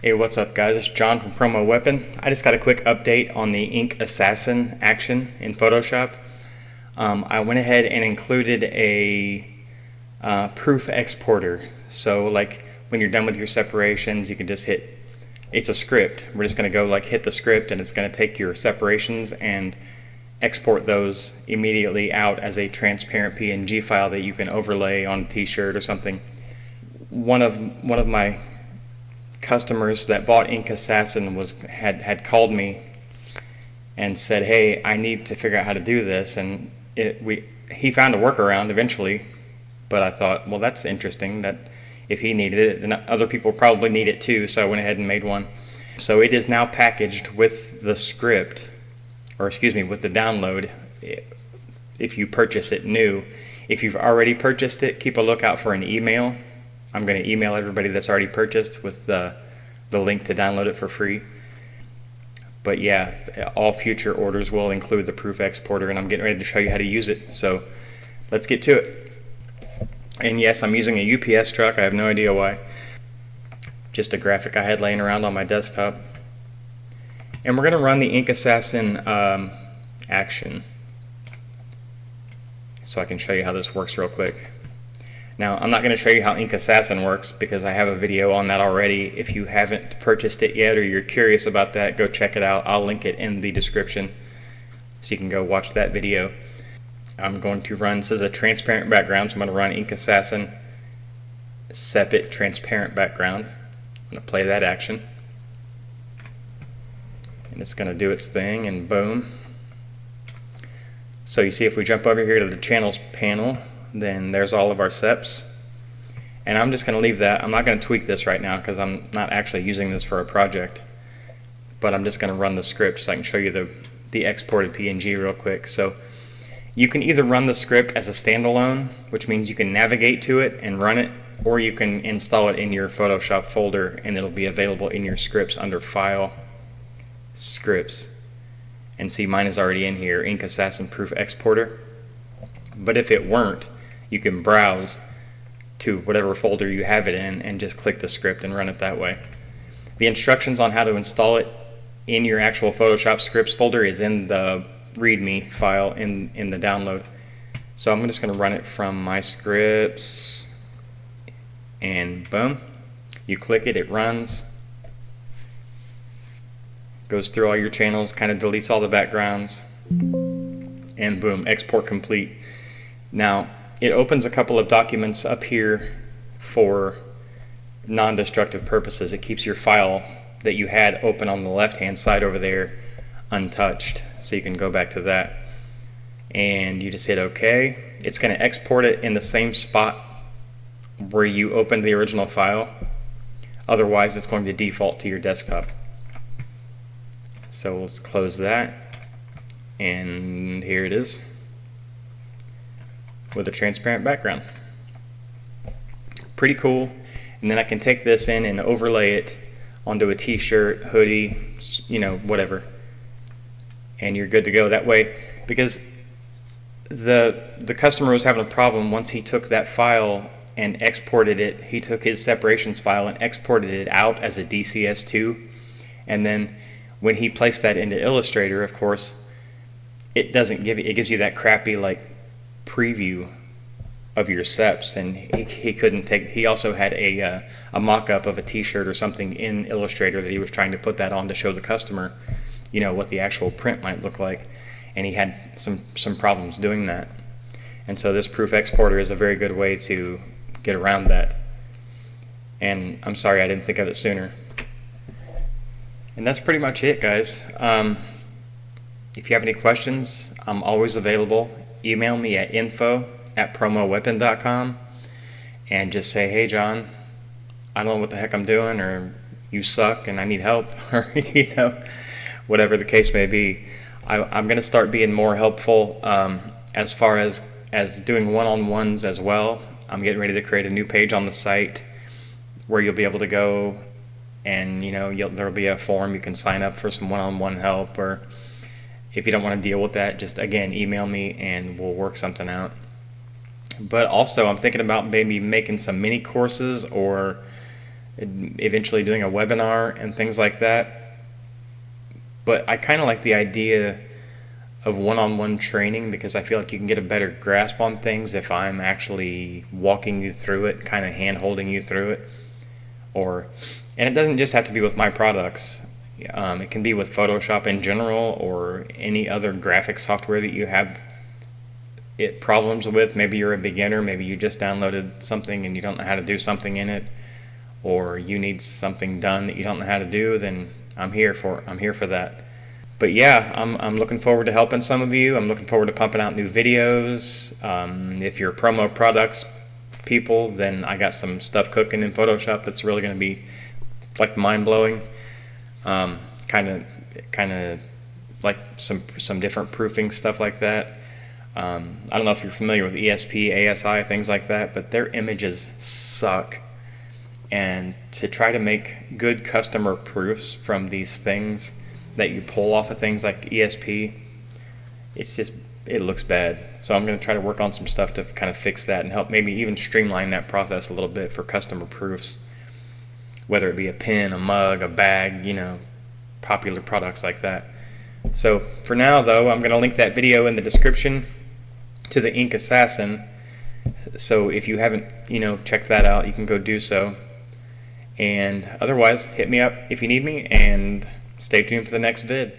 Hey, what's up guys? It's John from Promo Weapon. I just got a quick update on the Ink Assassin action in Photoshop. I went ahead and included a proof exporter. So like when you're done with your separations, you can just hit, it's a script. We're just going to go like hit the script and it's going to take your separations and export those immediately out as a transparent PNG file that you can overlay on a t-shirt or something. One of my customers that bought Ink Assassin had called me and said, hey, I need to figure out how to do this, and he found a workaround eventually. But I thought, well, that's interesting, that if he needed it, then other people probably need it too, so I went ahead and made one. So it is now packaged with the script, or excuse me, with the download if you purchase it new. If you've already purchased it, keep a lookout for an email. I'm going to email everybody that's already purchased with the link to download it for free. But yeah, all future orders will include the proof exporter, and I'm getting ready to show you how to use it. So let's get to it. And yes, I'm using a UPS truck. I have no idea why. Just a graphic I had laying around on my desktop. And we're going to run the Ink Assassin action. So I can show you how this works real quick. Now, I'm not going to show you how Ink Assassin works because I have a video on that already. If you haven't purchased it yet or you're curious about that, go check it out. I'll link it in the description so you can go watch that video. I'm going to run, this is a transparent background, so I'm going to run Ink Assassin Sepit transparent background. I'm going to play that action. And it's going to do its thing, and boom. So you see, if we jump over here to the channels panel, then there's all of our seps, and I'm just going to leave that. I'm not going to tweak this right now because I'm not actually using this for a project, but I'm just going to run the script so I can show you the exported PNG real quick. So you can either run the script as a standalone, which means you can navigate to it and run it, or you can install it in your Photoshop folder and it'll be available in your scripts under File, Scripts. And see, mine is already in here, Ink Assassin Proof Exporter. But if it weren't, you can browse to whatever folder you have it in and just click the script and run it that way. The instructions on how to install it in your actual Photoshop scripts folder is in the README file in the download. So I'm just going to run it from my scripts, and boom, you click it, it runs, goes through all your channels, kind of deletes all the backgrounds, and boom, export complete. Now, it opens a couple of documents up here for non-destructive purposes. It keeps your file that you had open on the left-hand side over there untouched, so you can go back to that. And you just hit OK. It's going to export it in the same spot where you opened the original file. Otherwise, it's going to default to your desktop. So let's close that, and here it is with a transparent background. Pretty cool. And then I can take this in and overlay it onto a t-shirt, hoodie, you know, whatever, and you're good to go that way. Because the customer was having a problem once he took that file and exported it. He took his separations file and exported it out as a DCS2, and then when he placed that into Illustrator, of course, it doesn't give it gives you that crappy like preview of your seps, and he couldn't take. He also had a mock-up of a t-shirt or something in Illustrator that he was trying to put that on to show the customer, you know, what the actual print might look like, and he had some problems doing that. And so this proof exporter is a very good way to get around that, and I'm sorry I didn't think of it sooner. And that's pretty much it, guys. If you have any questions, I'm always available. Email me at info@promoweapon.com and just say, hey John, I don't know what the heck I'm doing, or you suck and I need help, or you know, whatever the case may be. I'm going to start being more helpful as far as doing one-on-ones as well. I'm getting ready to create a new page on the site where you'll be able to go and, you know, there'll be a form you can sign up for some one-on-one help, or if you don't want to deal with that, just again email me and we'll work something out. But also I'm thinking about maybe making some mini courses or eventually doing a webinar and things like that. But I kind of like the idea of one-on-one training because I feel like you can get a better grasp on things if I'm actually walking you through it, kind of hand-holding you through it. And it doesn't just have to be with my products. It can be with Photoshop in general or any other graphic software that you have problems with. Maybe you're a beginner, maybe you just downloaded something and you don't know how to do something in it, or you need something done that you don't know how to do, then I'm here for that. But yeah, I'm looking forward to helping some of you. I'm looking forward to pumping out new videos. If you're promo products people, then I got some stuff cooking in Photoshop that's really going to be like mind-blowing. Kind of like some different proofing stuff like that. I don't know if you're familiar with ESP, ASI, things like that, but their images suck. And to try to make good customer proofs from these things that you pull off of things like ESP, it looks bad. So I'm going to try to work on some stuff to kind of fix that and help maybe even streamline that process a little bit for customer proofs, whether it be a pen, a mug, a bag, popular products like that. So for now though, I'm going to link that video in the description to the Ink Assassin. So if you haven't, checked that out, you can go do so. And otherwise, hit me up if you need me, and stay tuned for the next vid.